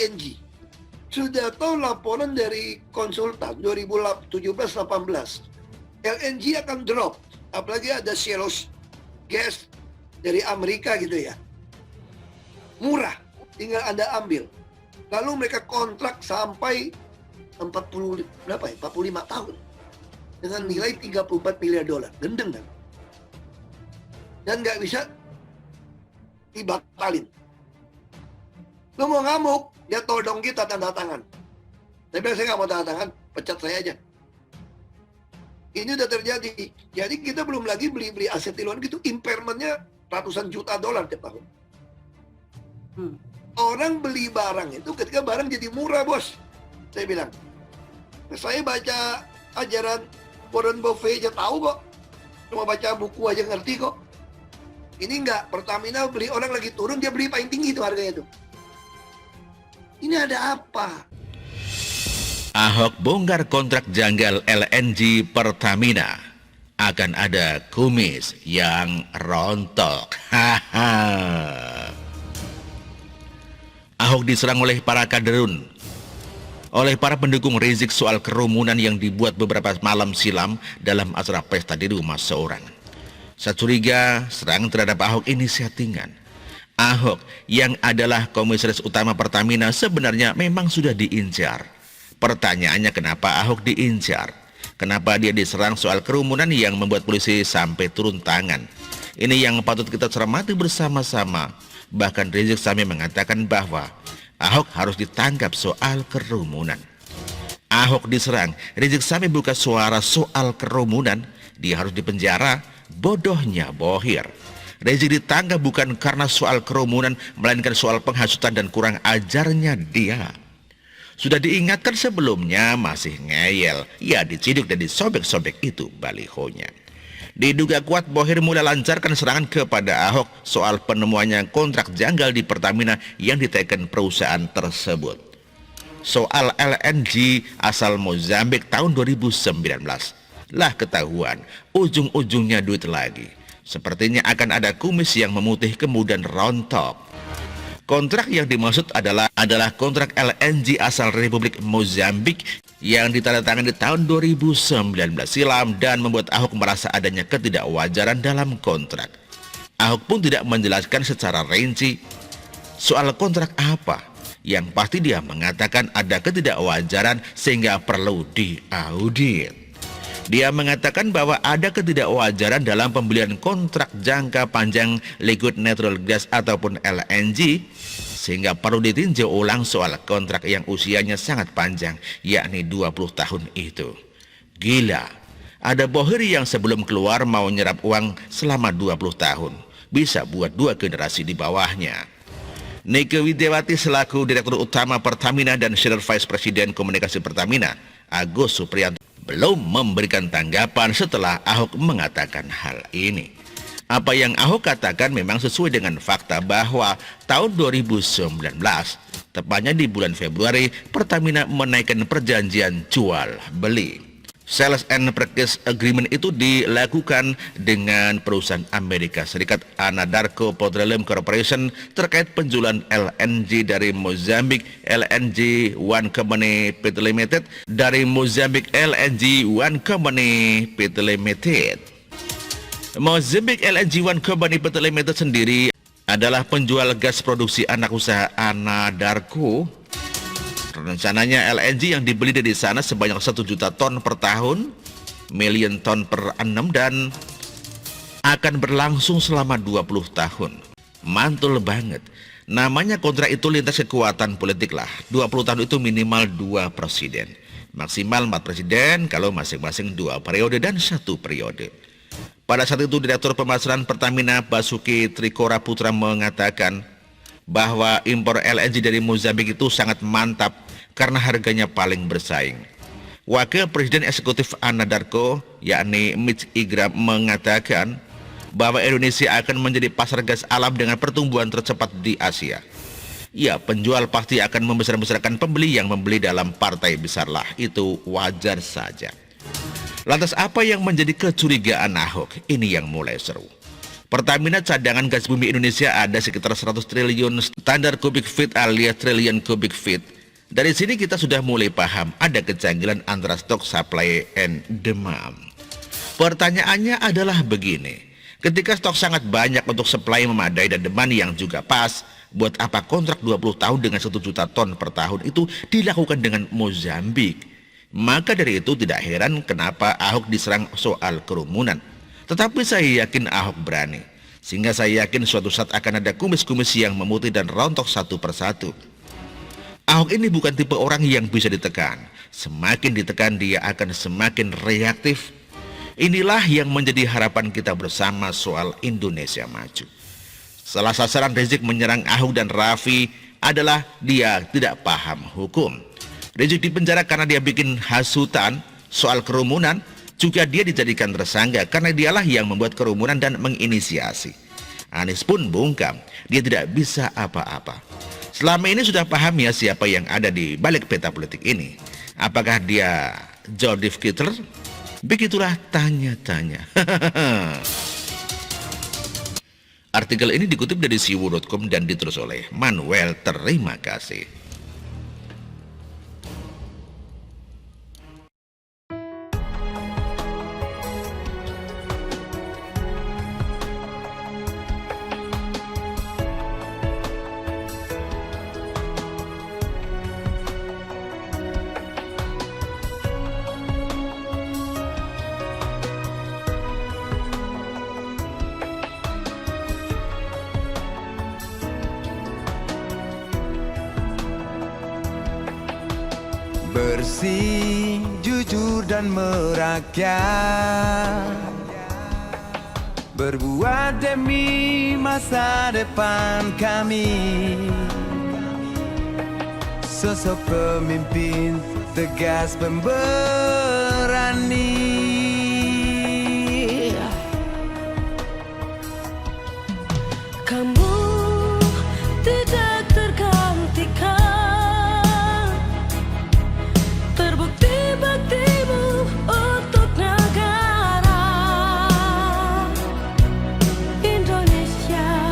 LNG. Sudah tahu laporan dari konsultan 2017-18, LNG akan drop. Apalagi ada shale gas dari Amerika gitu ya. Murah, tinggal Anda ambil. Lalu mereka kontrak sampai 45 tahun. Dengan nilai 34 miliar dolar. Gendeng kan? Dan nggak bisa dibatalin. Lu mau ngamuk, dia todong kita tanda tangan. Saya bilang saya nggak mau tanda tangan, pecat saya aja. Ini udah terjadi. Jadi kita belum lagi beli aset di luar gitu, impairmentnya ratusan juta dolar tiap tahun. Orang beli barang itu ketika barang jadi murah, bos. Saya bilang, saya baca ajaran Warren Buffett aja tahu kok. Cuma baca buku aja ngerti kok. Ini enggak, Pertamina beli orang lagi turun, dia beli paling tinggi itu harganya tuh. Ini ada apa? Ahok bongkar kontrak janggal LNG Pertamina. Akan ada kumis yang rontok. Ahok diserang oleh para kaderun, oleh para pendukung Rizik soal kerumunan yang dibuat beberapa malam silam dalam acara pesta di rumah seorang. Saya curiga serangan terhadap Ahok ini settingan. Ahok yang adalah komisaris utama Pertamina sebenarnya memang sudah diincar. Pertanyaannya kenapa Ahok diincar? Kenapa dia diserang soal kerumunan yang membuat polisi sampai turun tangan? Ini yang patut kita cermati bersama-sama. Bahkan Rizik Syihab mengatakan bahwa Ahok harus ditangkap soal kerumunan. Ahok diserang, Rizik Syihab buka suara soal kerumunan, dia harus dipenjara. Bodohnya Bohir. Rizik ditangkap bukan karena soal kerumunan, melainkan soal penghasutan dan kurang ajarnya dia. Sudah diingatkan sebelumnya, masih ngeyel. Ya, diciduk dan disobek-sobek itu balihonya. Diduga kuat Bohir mulai lancarkan serangan kepada Ahok soal penemuannya kontrak janggal di Pertamina yang diteken perusahaan tersebut. Soal LNG asal Mozambik tahun 2019. Lah ketahuan, ujung-ujungnya duit lagi. Sepertinya akan ada kumis yang memutih kemudian rontok. Kontrak yang dimaksud adalah kontrak LNG asal Republik Mozambik yang ditandatangani di tahun 2019 silam dan membuat Ahok merasa adanya ketidakwajaran dalam kontrak. Ahok pun tidak menjelaskan secara rinci soal kontrak apa. Yang pasti dia mengatakan ada ketidakwajaran sehingga perlu diaudit. Dia mengatakan bahwa ada ketidakwajaran dalam pembelian kontrak jangka panjang liquid natural gas ataupun LNG, sehingga perlu ditinjau ulang soal kontrak yang usianya sangat panjang, yakni 20 tahun itu. Gila, ada Bohir yang sebelum keluar mau nyerap uang selama 20 tahun. Bisa buat 2 generasi di bawahnya. Nike Widiawati selaku Direktur Utama Pertamina dan Senior Vice President Komunikasi Pertamina, Agus Supriyanto, belum memberikan tanggapan setelah Ahok mengatakan hal ini. Apa yang Ahok katakan memang sesuai dengan fakta bahwa tahun 2019, tepatnya di bulan Februari, Pertamina menaikkan perjanjian jual beli. Sales and Purchase Agreement itu dilakukan dengan perusahaan Amerika Serikat Anadarko Petroleum Corporation terkait penjualan LNG dari Mozambik LNG One Company Pte Limited dari Mozambik LNG One Company Pte Limited. Mozambik LNG One Company Pte Limited sendiri adalah penjual gas produksi anak usaha Anadarko. Rencananya LNG yang dibeli dari sana sebanyak 1 juta ton per tahun, million ton per annum, dan akan berlangsung selama 20 tahun. Mantul banget. Namanya kontrak itu lintas kekuatan politik lah. 20 tahun itu minimal 2 presiden. Maksimal 4 presiden kalau masing-masing 2 periode dan 1 periode. Pada saat itu Direktur Pemasaran Pertamina Basuki Trikora Putra mengatakan bahwa impor LNG dari Mozambik itu sangat mantap karena harganya paling bersaing. Wakil Presiden Eksekutif Anadarko, yakni Mitch Igram, mengatakan bahwa Indonesia akan menjadi pasar gas alam dengan pertumbuhan tercepat di Asia. Ya, penjual pasti akan membesar-besarkan pembeli yang membeli dalam partai besar lah, itu wajar saja. Lantas apa yang menjadi kecurigaan Ahok? Ini yang mulai seru. Pertamina cadangan gas bumi Indonesia ada sekitar 100 triliun standar kubik feet alias triliun kubik feet. Dari sini kita sudah mulai paham ada kejanggalan antara stok, supply, and demand. Pertanyaannya adalah begini, ketika stok sangat banyak untuk supply memadai dan demand yang juga pas, buat apa kontrak 20 tahun dengan 1 juta ton per tahun itu dilakukan dengan Mozambik? Maka dari itu tidak heran kenapa Ahok diserang soal kerumunan. Tetapi saya yakin Ahok berani, sehingga saya yakin suatu saat akan ada kumis-kumis yang memutih dan rontok satu persatu. Ahok ini bukan tipe orang yang bisa ditekan. Semakin ditekan dia akan semakin reaktif. Inilah yang menjadi harapan kita bersama soal Indonesia Maju. Salah sasaran Rizik menyerang Ahok dan Raffi adalah dia tidak paham hukum. Rizik dipenjara karena dia bikin hasutan soal kerumunan. Juga dia dijadikan tersangka karena dialah yang membuat kerumunan dan menginisiasi. Anies pun bungkam, dia tidak bisa apa-apa. Selama ini sudah paham ya siapa yang ada di balik peta politik ini. Apakah dia Joseph Kittler? Begitulah tanya-tanya. Artikel ini dikutip dari siwu.com dan ditulis oleh Manuel. Terima kasih. Bersih, jujur dan merakyat, berbuat demi masa depan kami. Sosok pemimpin tegas pemberani. Kamu tidak tergantikan, terbukti baktimu untuk negara Indonesia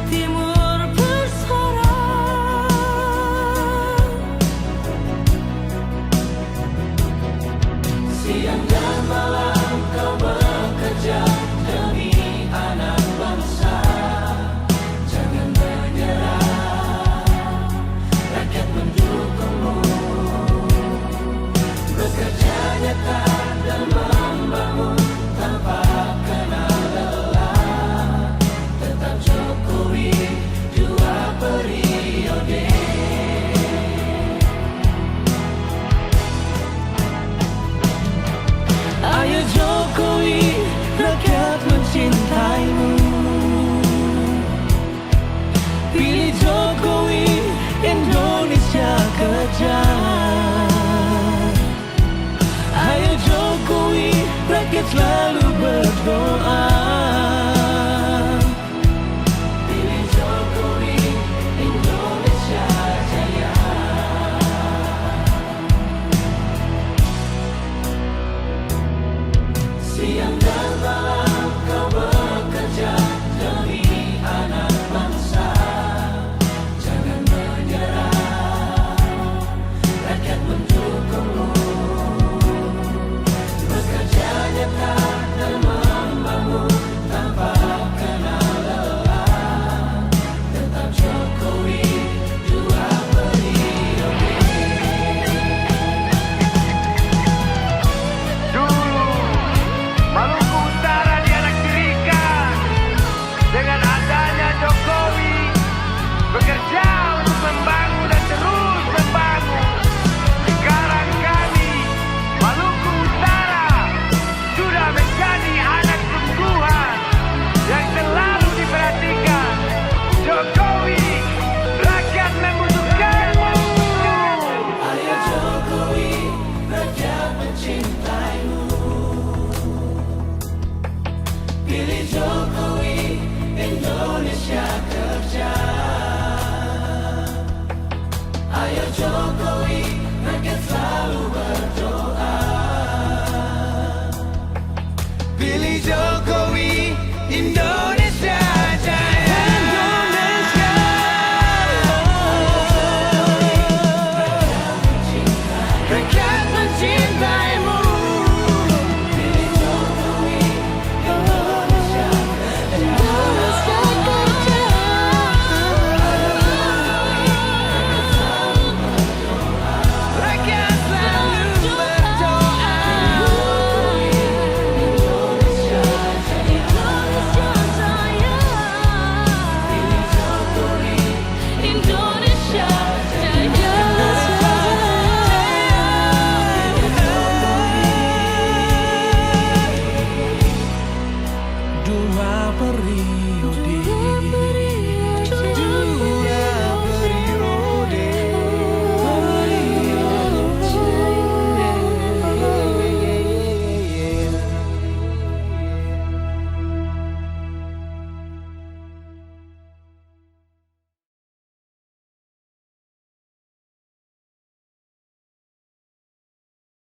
Timur bersuara. Siang dan malam kau bekerja demi anak bangsa. Jangan menyerah, rakyat mendukungmu. Bekerja nyata dan membangun tanpa kenal lelah. Tetap Jokowi 2 periode. Ayo Jokowi, rakyat mencintaimu. Pilih Jokowi, Indonesia kejar. Ayo Jokowi, rakyat selalu berdoa. Pilih Jokowi, Indonesia jaya. Siang dan malam kau bekerja demi anak bangsa. Jangan menyerah, rakyat mendukungmu. Bekerja nyata dan membangun tanpa kenal lelah. Tetap Jokowi 2 periode. Dulu Maluku Utara dianaktirikan. Dengan adanya Jokowi bekerja untuk membangun dan terus membangun. Sekarang kami Maluku Utara sudah menjadi anak sungguhan yang selalu diperhatikan. Jokowi, rakyat membutuhkanmu. Ayo Jokowi, rakyat mencintaimu. Pilih Jokowi, Indonesia kerja. Ayo Jokowi,